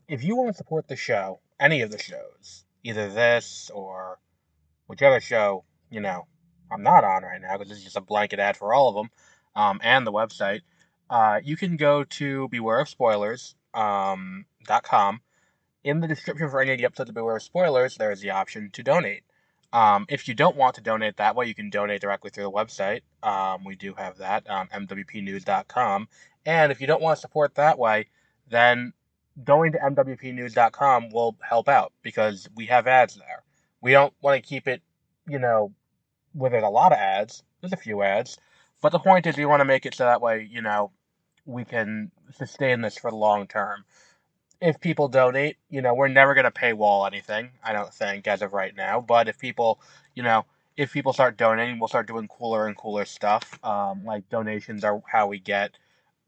if you want to support the show, any of the shows, either this or whichever show, I'm not on right now because this is just a blanket ad for all of them, and the website, you can go to bewareofspoilers.com. In the description for any of the episodes of Beware of Spoilers, there is the option to donate. If you don't want to donate that way, you can donate directly through the website. We do have that, mwpnews.com. And if you don't want to support that way, then going to mwpnews.com will help out because we have ads there. We don't want to keep it, where there's a lot of ads. There's a few ads. But the point is we want to make it so that way, we can sustain this for the long term. If people donate, we're never going to paywall anything, I don't think, as of right now. But if people start donating, we'll start doing cooler and cooler stuff. Like donations are how we get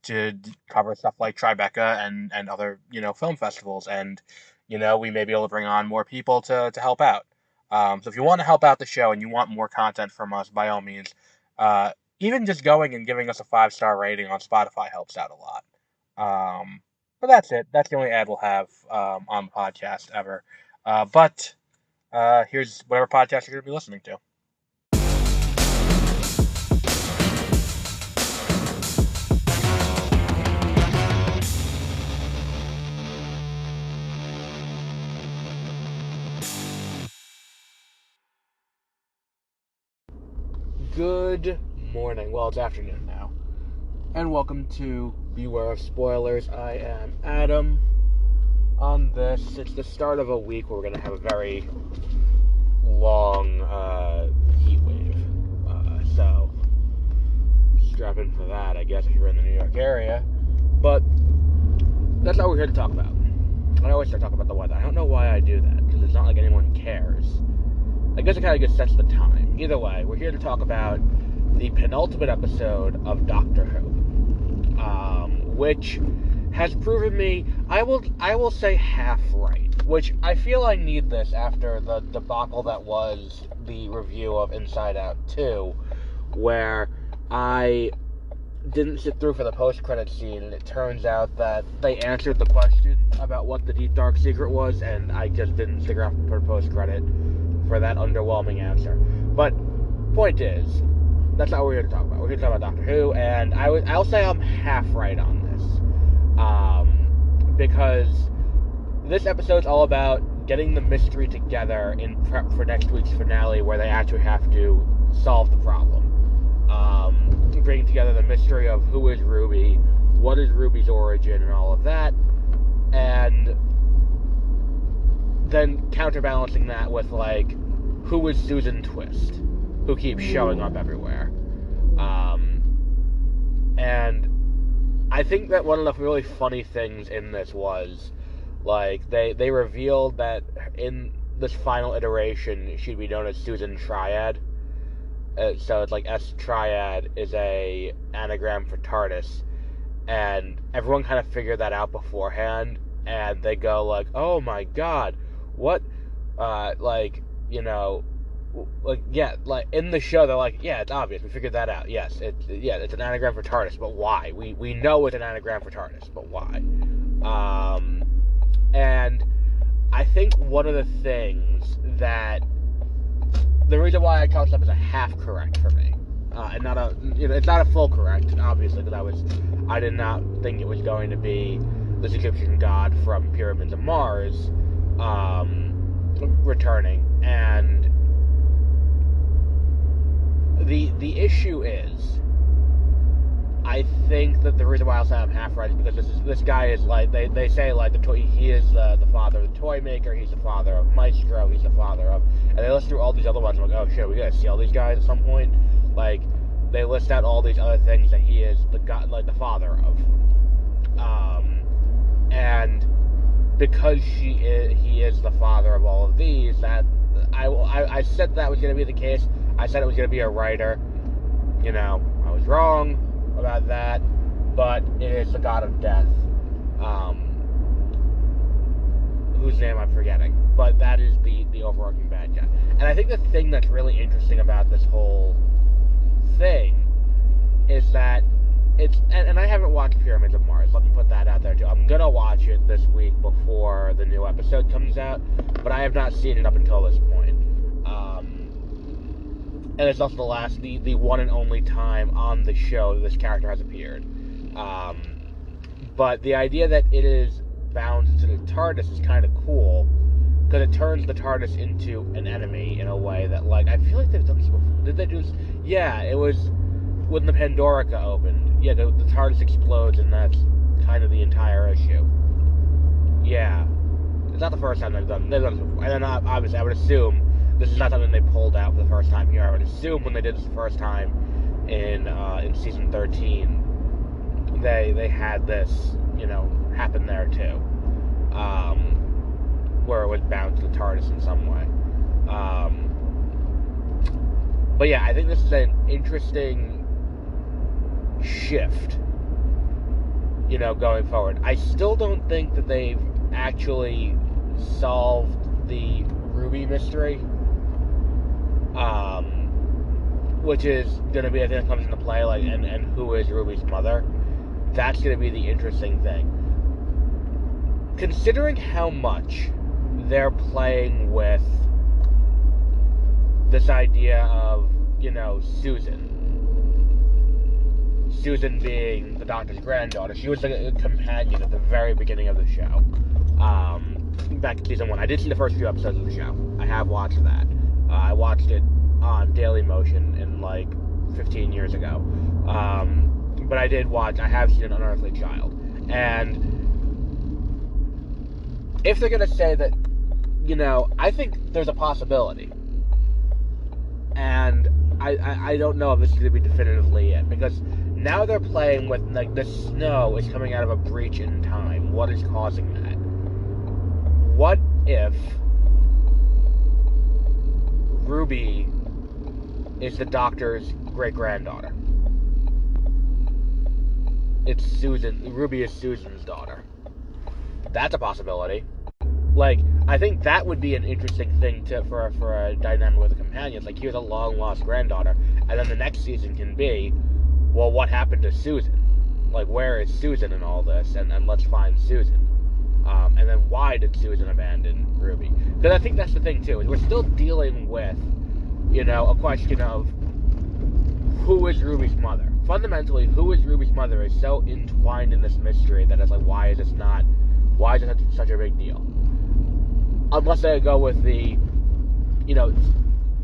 to cover stuff like Tribeca and other, film festivals. And, we may be able to bring on more people to help out. So if you want to help out the show and you want more content from us, by all means, even just going and giving us a 5-star rating on Spotify helps out a lot. But that's it. That's the only ad we'll have on the podcast ever. But here's whatever podcast you're going to be listening to. Good morning. Well, it's afternoon now. And welcome to Beware of Spoilers. I am Adam. On this, it's the start of a week where we're going to have a very long heat wave. So, strap in for that, I guess, if you're in the New York area. But, that's not what we're here to talk about. I always start talking about the weather. I don't know why I do that, because it's not like anyone cares. I guess it kind of just sets the time. Either way, we're here to talk about the penultimate episode of Doctor Who. Which has proven me, I will say half right, which I feel I need this after the debacle that was the review of Inside Out 2, where I didn't sit through for the post-credit scene, and it turns out that they answered the question about what the deep dark secret was, and I just didn't stick around for post-credit for that underwhelming answer. But, point is, that's not what we're here to talk about. We're here to talk about Doctor Who, and I'll say I'm half right on this. Because this episode's all about getting the mystery together in prep for next week's finale, where they actually have to solve the problem. Bringing together the mystery of who is Ruby, what is Ruby's origin, and all of that, and then counterbalancing that with, who is Susan Twist, who keeps showing up everywhere. And I think that one of the really funny things in this was, they revealed that in this final iteration, she'd be known as Susan Triad. So it's S Triad is a anagram for TARDIS, and everyone kind of figured that out beforehand, and they go oh my god, what, in the show, they're yeah, it's obvious, we figured that out, yes, it's an anagram for TARDIS, but why? We know it's an anagram for TARDIS, but why? And I think one of the things that, the reason why I count this up as a half correct for me, and not a, it's not a full correct, obviously, because I did not think it was going to be this Egyptian god from Pyramids of Mars, returning, and the issue is, I think that the reason why I'll say I'm half right is because this guy is they say he is the father of the toy maker, he's the father of Maestro, he's the father of, and they list through all these other ones. I'm oh shit, we gotta see all these guys at some point. They list out all these other things that he is the god, the father of, and because he is the father of all of these, that I said that was gonna be the case. I said it was going to be a writer. I was wrong about that, but it is the god of death, whose name I'm forgetting, but that is the overarching bad guy. And I think the thing that's really interesting about this whole thing is that and I haven't watched Pyramids of Mars. Let me put that out there too. I'm gonna watch it this week before the new episode comes out, but I have not seen it up until this point. And it's also the one and only time on the show that this character has appeared. But the idea that it is bound to the TARDIS is kind of cool, because it turns the TARDIS into an enemy in a way that, like, I feel like they've done this before. Did they do this? Yeah, it was when the Pandorica opened. Yeah, the TARDIS explodes, and that's kind of the entire issue. Yeah. It's not the first time they've done this before. And then, obviously, I would assume this is not something they pulled out for the first time here. I would assume when they did this the first time in season 13, they had this, happen there too, where it was bound to the TARDIS in some way. But yeah, I think this is an interesting shift, going forward. I still don't think that they've actually solved the Ruby mystery. Which is going to be, I think, that comes into play, like, and who is Ruby's mother. That's going to be the interesting thing. Considering how much they're playing with this idea of, Susan being the Doctor's granddaughter. She was a companion at the very beginning of the show. Back in season 1. I did see the first few episodes of the show. I have watched that. I watched it on Daily Motion in 15 years ago. But I have seen An Unearthly Child. And if they're going to say that, I think there's a possibility. And I don't know if this is going to be definitively it. Because now they're playing with, the snow is coming out of a breach in time. What is causing that? What if Ruby is the Doctor's great-granddaughter? It's Susan. Ruby is Susan's daughter. That's a possibility. I think that would be an interesting thing for a dynamic with a companion. It's here's a long-lost granddaughter, and then the next season can be, well, what happened to Susan? Where is Susan in all this? And let's find Susan. And then why did Susan abandon Ruby? Because I think that's the thing, too. Is we're still dealing with, a question of who is Ruby's mother. Fundamentally, who is Ruby's mother is so entwined in this mystery that it's why is it such a big deal? Unless they go with the,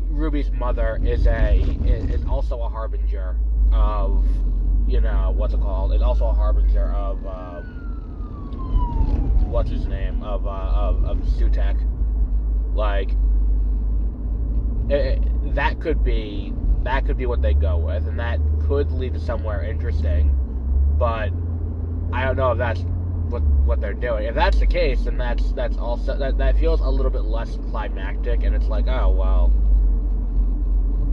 Ruby's mother is also a harbinger of, what's it called? It's also a harbinger of, what's his name? Of Sutek. That could be what they go with, and that could lead to somewhere interesting, but I don't know if that's what they're doing. If that's the case, then that's also that feels a little bit less climactic, and it's oh well,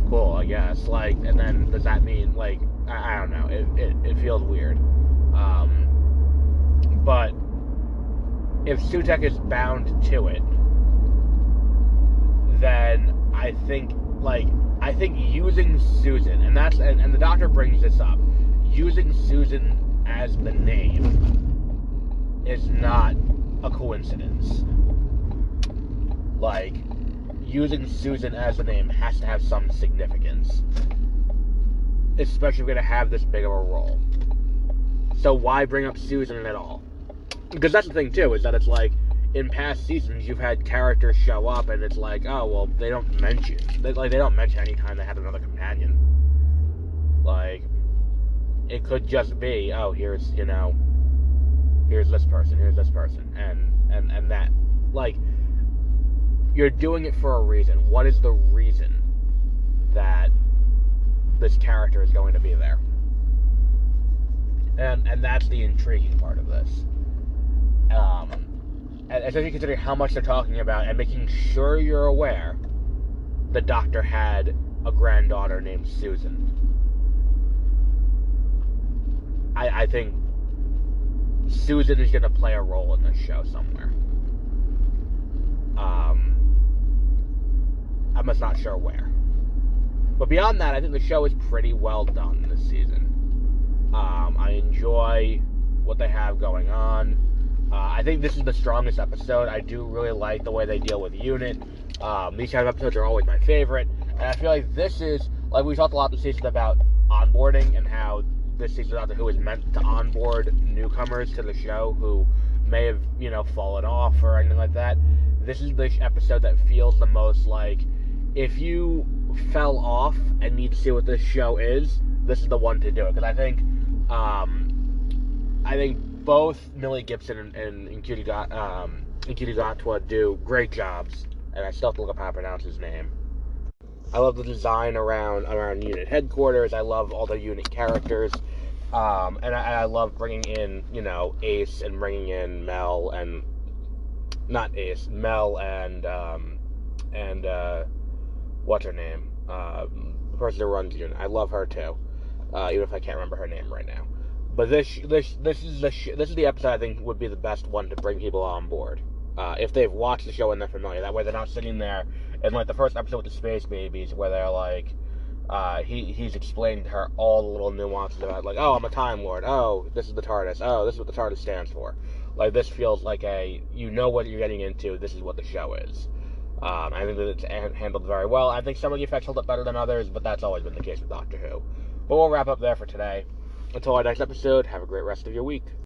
cool, I guess. And then does that mean I don't know? It feels weird. But if Sutek is bound to it, then I think using Susan, and the Doctor brings this up, using Susan as the name is not a coincidence. Using Susan as the name has to have some significance, especially if we're going to have this big of a role. So why bring up Susan at all? Because that's the thing too, is that it's in past seasons you've had characters show up and it's oh well, they don't mention any time they had another companion. It could just be, oh, here's this person, and that. You're doing it for a reason. What is the reason that this character is going to be there? And that's the intriguing part of this. Especially considering how much they're talking about and making sure you're aware the Doctor had a granddaughter named Susan. I think Susan is going to play a role in this show somewhere. I'm just not sure where. But beyond that, I think the show is pretty well done this season. I enjoy what they have going on. I think this is the strongest episode. I do really like the way they deal with Unit. These kind of episodes are always my favorite. And I feel like this is, like we talked a lot this season about onboarding and how this season of Doctor Who is meant to onboard newcomers to the show who may have, fallen off or anything like that. This is the episode that feels the most like, if you fell off and need to see what this show is, this is the one to do it. Because I think both Millie Gibson and Ncuti Gatwa do great jobs, and I still have to look up how to pronounce his name. I love the design around Unit headquarters. I love all the Unit characters, and I love bringing in Ace and bringing in Mel and what's her name? The person who runs Unit. I love her too, even if I can't remember her name right now. But this is the episode I think would be the best one to bring people on board. If they've watched the show and they're familiar. That way they're not sitting there in like the first episode with the Space Babies where they're like, he's explaining to her all the little nuances about like, oh, I'm a Time Lord. Oh, this is the TARDIS. Oh, this is what the TARDIS stands for. Like, this feels like you know what you're getting into. This is what the show is. I think that it's handled very well. I think some of the effects hold up better than others, but that's always been the case with Doctor Who. But we'll wrap up there for today. Until our next episode, have a great rest of your week.